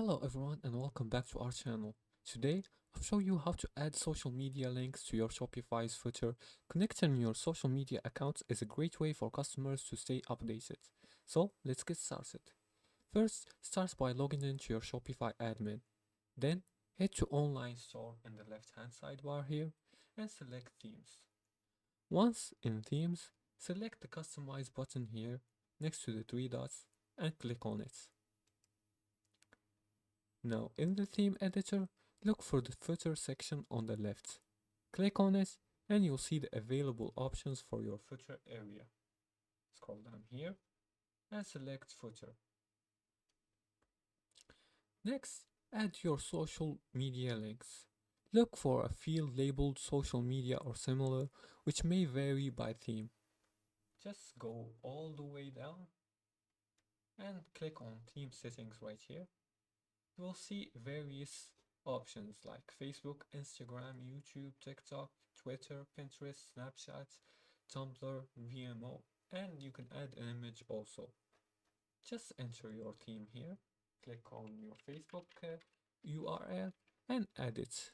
Hello everyone and welcome back to our channel. Today I'll show you how to add social media links to your Shopify's footer. Connecting your social media accounts is a great way for customers to stay updated. So let's get started. First, start by logging into your Shopify admin. Then head to online store in the left hand sidebar here and select themes. Once in themes, select the customize button here next to the three dots and click on it. Now in the theme editor, look for the footer section on the left. Click on it and you'll see the available options for your footer area. Scroll down here and select footer. Next, add your social media links. Look for a field labeled social media or similar, which may vary by theme. Just go all the way down and click on theme settings right here. You will see various options like Facebook, Instagram, YouTube, TikTok, Twitter, Pinterest, Snapchat, Tumblr, VMO, and you can add an image also. Just enter your theme here, click on your Facebook URL and add it.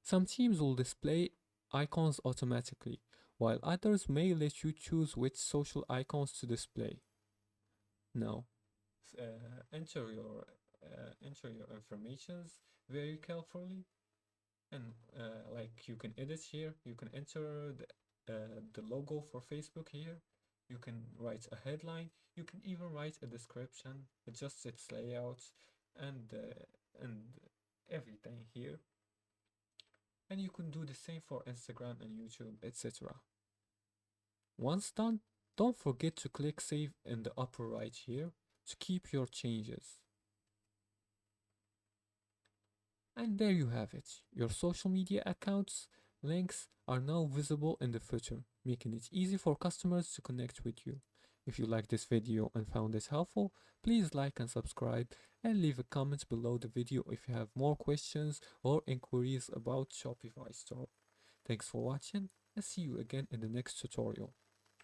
Some themes will display icons automatically, while others may let you choose which social icons to display. Now, enter your informations very carefully, and like you can edit here, you can enter the logo for Facebook here, you can write a headline, you can even write a description, adjust its layout and everything here, and you can do the same for Instagram and YouTube, etc. Once done, don't forget to click save in the upper right here to keep your changes. And there you have it. Your social media accounts links are now visible in the footer, making it easy for customers to connect with you. If you liked this video and found this helpful, please like and subscribe and leave a comment below the video if you have more questions or inquiries about Shopify store. Thanks for watching and see you again in the next tutorial.